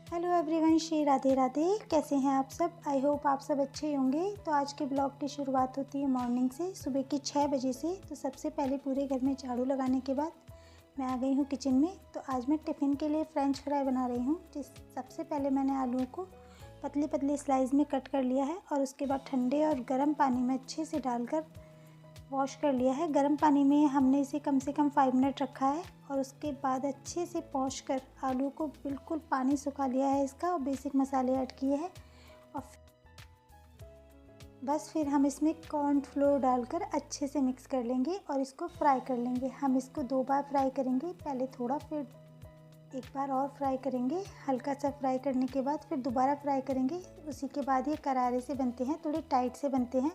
Hello everyone, Shri Radhe Radhe. कैसे हैं आप सब? आई होप आप सब अच्छे होंगे। तो आज के ब्लॉग की शुरुआत होती है मॉर्निंग से, सुबह की 6 बजे से। तो सबसे पहले पूरे घर में झाड़ू लगाने के बाद मैं आ गई हूँ किचन में। तो आज मैं टिफ़िन के लिए फ्रेंच फ्राई बना रही हूँ। सबसे पहले मैंने आलूओं को पतले पतले स्लाइस में कट कर लिया है और उसके बाद ठंडे और गर्म पानी में अच्छे से डालकर वॉश कर लिया है। गर्म पानी में हमने इसे कम से कम 5 मिनट रखा है और उसके बाद अच्छे से पॉश कर आलू को बिल्कुल पानी सुखा लिया है इसका और बेसिक मसाले ऐड किए हैं। और बस फिर हम इसमें कॉर्नफ्लोर डालकर अच्छे से मिक्स कर लेंगे और इसको फ्राई कर लेंगे। हम इसको 2 बार फ्राई करेंगे, पहले थोड़ा फिर एक बार और फ्राई करेंगे। हल्का सा फ्राई करने के बाद फिर दोबारा फ्राई करेंगे। उसी के बाद ये करारे से बनते हैं, थोड़े टाइट से बनते हैं।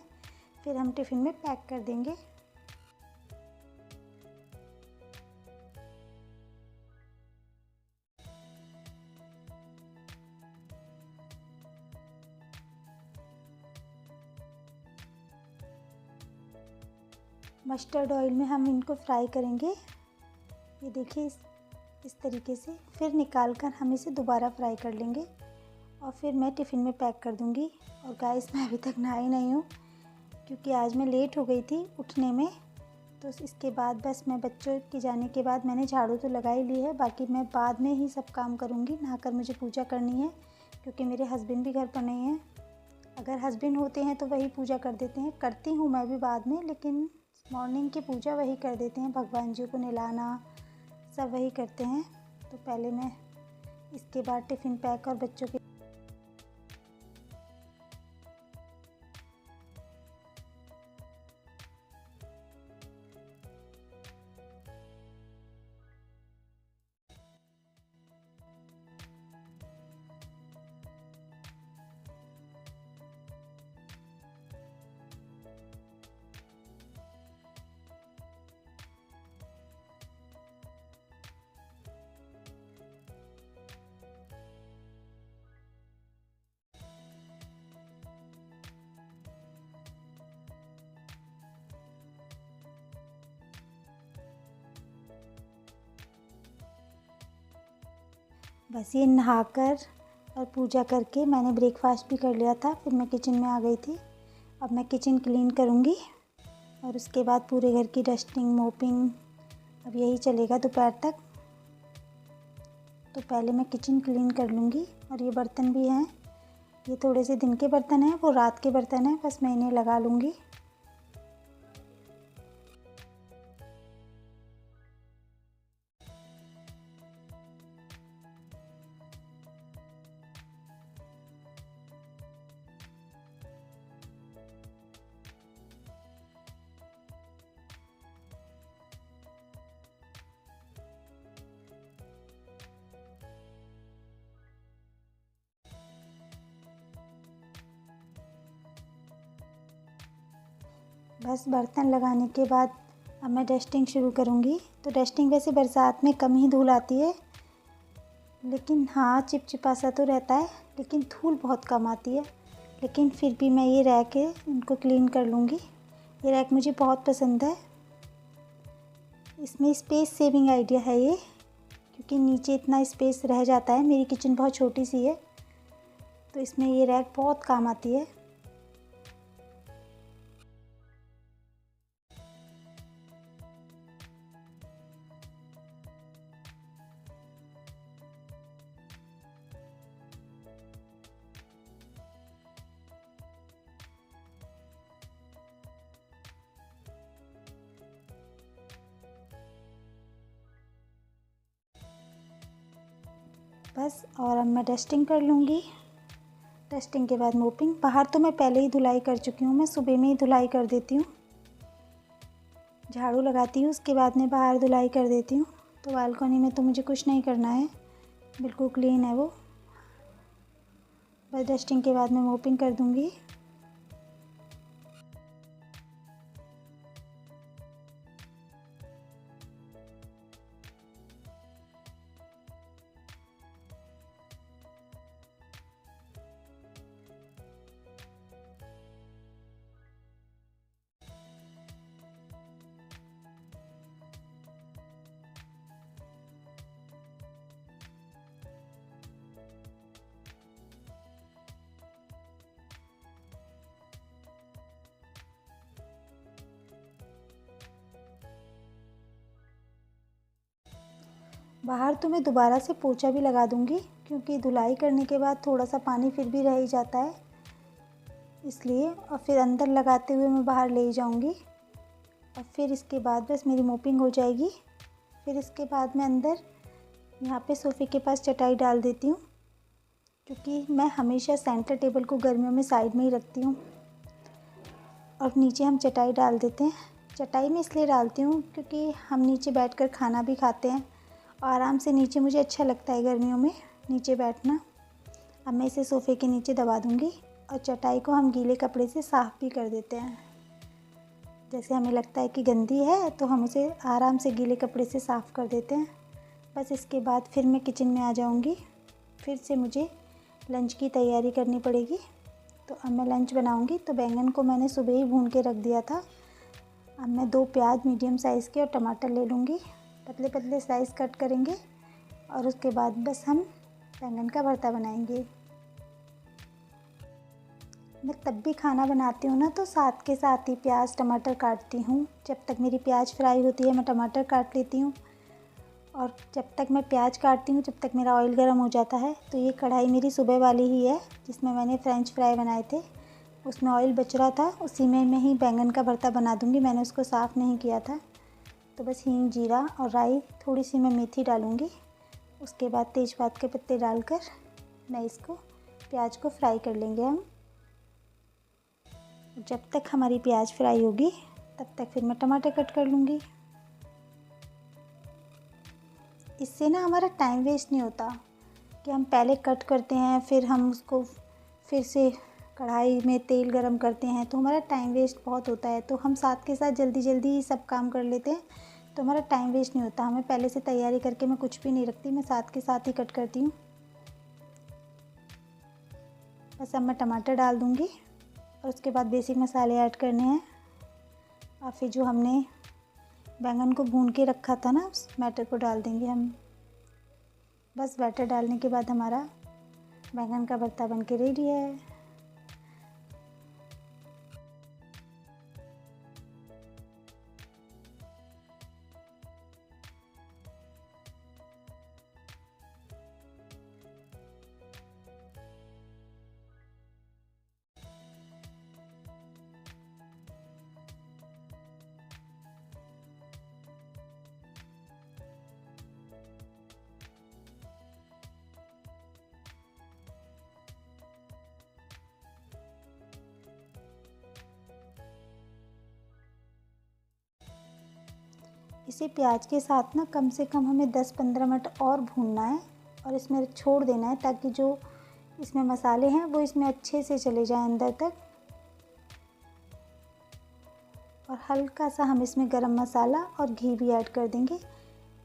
फिर हम टिफ़िन में पैक कर देंगे। मस्टर्ड ऑयल में हम इनको फ्राई करेंगे। ये देखिए इस तरीके से। फिर निकाल कर हम इसे दोबारा फ्राई कर लेंगे और फिर मैं टिफ़िन में पैक कर दूँगी। और गाइस, मैं अभी तक नहाई नहीं हूँ क्योंकि आज मैं लेट हो गई थी उठने में। तो इसके बाद बस मैं बच्चों के जाने के बाद मैंने झाड़ू तो लगा ही ली है, बाकी मैं बाद में ही सब काम करूँगी। नहाकर मुझे पूजा करनी है क्योंकि मेरे हस्बैंड भी घर पर नहीं हैं। अगर हस्बैंड होते हैं तो वही पूजा कर देते हैं, करती हूँ मैं भी बाद में, लेकिन मॉर्निंग की पूजा वही कर देते हैं। भगवान जी को नहलाना सब वही करते हैं। तो पहले मैं इसके बाद टिफ़िन पैक और बच्चों के बस ये नहाकर और पूजा करके मैंने ब्रेकफास्ट भी कर लिया था। फिर मैं किचन में आ गई थी। अब मैं किचन क्लीन करूँगी और उसके बाद पूरे घर की डस्टिंग मोपिंग अब यही चलेगा दोपहर तक। तो पहले मैं किचन क्लीन कर लूँगी। और ये बर्तन भी हैं, ये थोड़े से दिन के बर्तन हैं, वो रात के बर्तन हैं, बस मैं इन्हें लगा लूँगी। बस बर्तन लगाने के बाद अब मैं डस्टिंग शुरू करूँगी। तो डस्टिंग वैसे बरसात में कम ही धूल आती है, लेकिन हाँ चिपचिपा सा तो रहता है, लेकिन धूल बहुत कम आती है। लेकिन फिर भी मैं ये रैक है इनको क्लीन कर लूँगी। ये रैक मुझे बहुत पसंद है। इसमें स्पेस सेविंग आइडिया है ये, क्योंकि नीचे इतना स्पेस रह जाता है। मेरी किचन बहुत छोटी सी है तो इसमें ये रैक बहुत काम आती है। बस और अब मैं डस्टिंग कर लूँगी। डस्टिंग के बाद मोपिंग। बाहर तो मैं पहले ही धुलाई कर चुकी हूँ, मैं सुबह में ही धुलाई कर देती हूँ। झाड़ू लगाती हूँ उसके बाद में बाहर धुलाई कर देती हूँ। तो बालकनी में तो मुझे कुछ नहीं करना है, बिल्कुल क्लीन है वो। बस डस्टिंग के बाद मैं मोपिंग कर दूँगी। बाहर तो मैं दोबारा से पोछा भी लगा दूँगी, क्योंकि धुलाई करने के बाद थोड़ा सा पानी फिर भी रह ही जाता है इसलिए। और फिर अंदर लगाते हुए मैं बाहर ले जाऊँगी और फिर इसके बाद बस मेरी मोपिंग हो जाएगी। फिर इसके बाद मैं अंदर यहाँ पे सोफ़े के पास चटाई डाल देती हूँ, क्योंकि मैं हमेशा सेंटर टेबल को गर्मियों में साइड में ही रखती हूँ और नीचे हम चटाई डाल देते हैं। चटाई में इसलिए डालती हूँ क्योंकि हम नीचे बैठकर खाना भी खाते हैं और आराम से नीचे मुझे अच्छा लगता है गर्मियों में नीचे बैठना। अब मैं इसे सोफ़े के नीचे दबा दूँगी और चटाई को हम गीले कपड़े से साफ़ भी कर देते हैं। जैसे हमें लगता है कि गंदी है तो हम उसे आराम से गीले कपड़े से साफ़ कर देते हैं। बस इसके बाद फिर मैं किचन में आ जाऊँगी। फिर से मुझे लंच की तैयारी करनी पड़ेगी। तो अब मैं लंच बनाऊँगी। तो बैंगन को मैंने सुबह ही भून के रख दिया था। अब मैं 2 प्याज मीडियम साइज़ के और टमाटर ले लूँगी, पतले पतले साइज़ कट करेंगे और उसके बाद बस हम बैंगन का भरता बनाएंगे। मैं तब भी खाना बनाती हूँ ना तो साथ के साथ ही प्याज टमाटर काटती हूँ। जब तक मेरी प्याज फ्राई होती है मैं टमाटर काट लेती हूँ और जब तक मैं प्याज काटती हूँ जब तक मेरा ऑयल गर्म हो जाता है। तो ये कढ़ाई मेरी सुबह वाली ही है जिसमें मैंने फ्रेंच फ्राई बनाए थे, उसमें ऑयल बच रहा था, उसी में मैं ही बैंगन का भरता बना दूँगी। मैंने उसको साफ़ नहीं किया था। तो बस हींग जीरा और राई, थोड़ी सी मैं मेथी डालूँगी। उसके बाद तेज़पात के पत्ते डालकर मैं इसको प्याज को फ्राई कर लेंगे हम। जब तक हमारी प्याज फ्राई होगी तब तक फिर मैं टमाटर कट कर लूँगी। इससे ना हमारा टाइम वेस्ट नहीं होता कि हम पहले कट करते हैं फिर हम उसको फिर से कढ़ाई में तेल गरम करते हैं, तो हमारा टाइम वेस्ट बहुत होता है। तो हम साथ के साथ जल्दी जल्दी ही सब काम कर लेते हैं तो हमारा टाइम वेस्ट नहीं होता। हमें पहले से तैयारी करके मैं कुछ भी नहीं रखती, मैं साथ के साथ ही कट करती हूँ। बस अब मैं टमाटर डाल दूँगी और उसके बाद बेसिक मसाले ऐड करने हैं और फिर जो हमने बैंगन को भून के रखा था ना उस बैटर को डाल देंगे हम। बस बैटर डालने के बाद हमारा बैंगन का भरता बन के रेडी है। इसे प्याज के साथ ना कम से कम हमें 10-15 मिनट और भूनना है और इसमें छोड़ देना है ताकि जो इसमें मसाले हैं वो इसमें अच्छे से चले जाएं अंदर तक। और हल्का सा हम इसमें गरम मसाला और घी भी ऐड कर देंगे।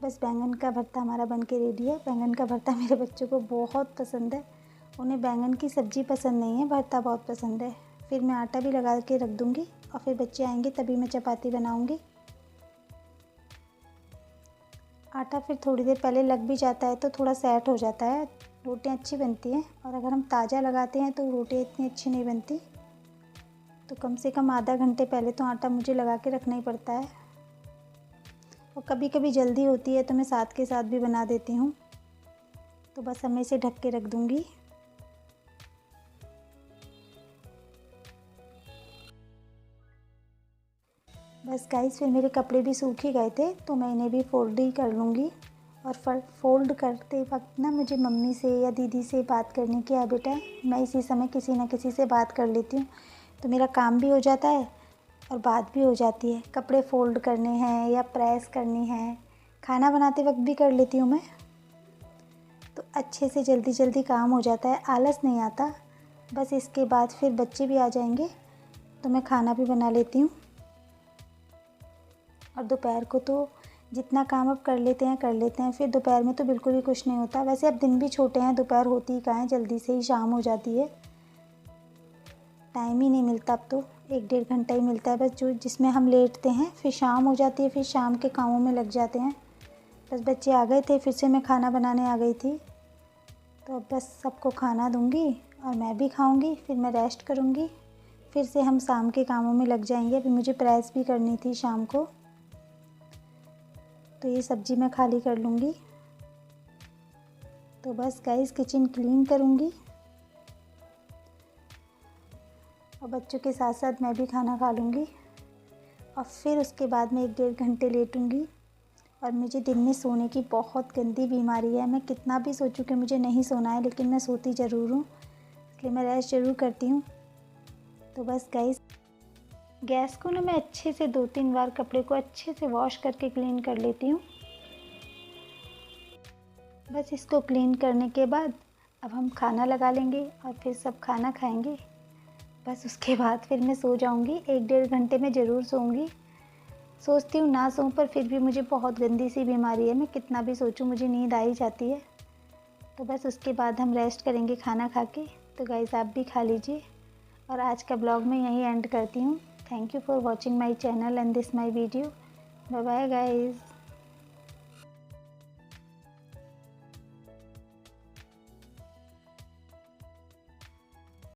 बस बैंगन का भरता हमारा बन के रेडी है। बैंगन का भरता मेरे बच्चों को बहुत पसंद है। उन्हें बैंगन की सब्ज़ी पसंद नहीं है, भरता बहुत पसंद है। फिर मैं आटा भी लगा के रख दूँगी और फिर बच्चे आएंगे तभी मैं चपाती बनाऊँगी। आटा फिर थोड़ी देर पहले लग भी जाता है तो थोड़ा सेट हो जाता है, रोटियां अच्छी बनती हैं। और अगर हम ताज़ा लगाते हैं तो रोटियां इतनी अच्छी नहीं बनती। तो कम से कम आधा घंटे पहले तो आटा मुझे लगा के रखना ही पड़ता है। और कभी कभी जल्दी होती है तो मैं साथ के साथ भी बना देती हूँ। तो बस अब मैं इसे ढक के रख दूँगी। बस गाइस फिर मेरे कपड़े भी सूख ही गए थे तो मैं इन्हें भी फोल्ड ही कर लूँगी। और फोल्ड करते वक्त ना मुझे मम्मी से या दीदी से बात करने की हैबिट है। मैं इसी समय किसी न किसी से बात कर लेती हूँ तो मेरा काम भी हो जाता है और बात भी हो जाती है। कपड़े फोल्ड करने हैं या प्रेस करनी है, खाना बनाते वक्त भी कर लेती हूँ मैं। तो अच्छे से जल्दी जल्दी काम हो जाता है, आलस नहीं आता। बस इसके बाद फिर बच्चे भी आ जाएंगे तो मैं खाना भी बना लेती हूँ। और दोपहर को तो जितना काम अब कर लेते हैं, फिर दोपहर में तो बिल्कुल ही कुछ नहीं होता। वैसे अब दिन भी छोटे हैं, दोपहर होती ही कहाँ है, जल्दी से ही शाम हो जाती है। टाइम ही नहीं मिलता अब तो, 1-1.5 घंटा ही मिलता है बस जो जिसमें हम लेटते हैं। फिर शाम हो जाती है, फिर शाम के कामों में लग जाते हैं। बस बच्चे आ गए थे, फिर से मैं खाना बनाने आ गई थी। तो अब बस सबको खाना दूँगी और मैं भी खाऊँगी, फिर मैं रेस्ट करूँगी। फिर से हम शाम के कामों में लग जाएंगे। अभी मुझे प्रेस भी करनी थी शाम को, तो ये सब्ज़ी मैं खाली कर लूँगी। तो बस गाइस किचन क्लीन करूँगी और बच्चों के साथ साथ मैं भी खाना खा लूँगी और फिर उसके बाद में 1-1.5 घंटे लेटूँगी। और मुझे दिन में सोने की बहुत गंदी बीमारी है। मैं कितना भी सोचूं कि मुझे नहीं सोना है, लेकिन मैं सोती ज़रूर हूँ, इसलिए मैं रेस्ट ज़रूर करती हूँ। तो बस गाइस गैस को ना मैं अच्छे से 2-3 बार कपड़े को अच्छे से वॉश करके क्लीन कर लेती हूँ। बस इसको क्लीन करने के बाद अब हम खाना लगा लेंगे और फिर सब खाना खाएंगे। बस उसके बाद फिर मैं सो जाऊँगी। 1-1.5 घंटे में ज़रूर सोऊंगी। सोचती हूँ ना सोऊं, पर फिर भी मुझे बहुत गंदी सी बीमारी है। मैं कितना भी सोचूं मुझे नींद आ ही जाती है। तो बस उसके बाद हम रेस्ट करेंगे खाना खा के। तो गाइस आप भी खा लीजिए और आज का ब्लॉग मैं यहीं एंड करती हूँ। Thank you for watching my channel and this my video. Bye bye guys.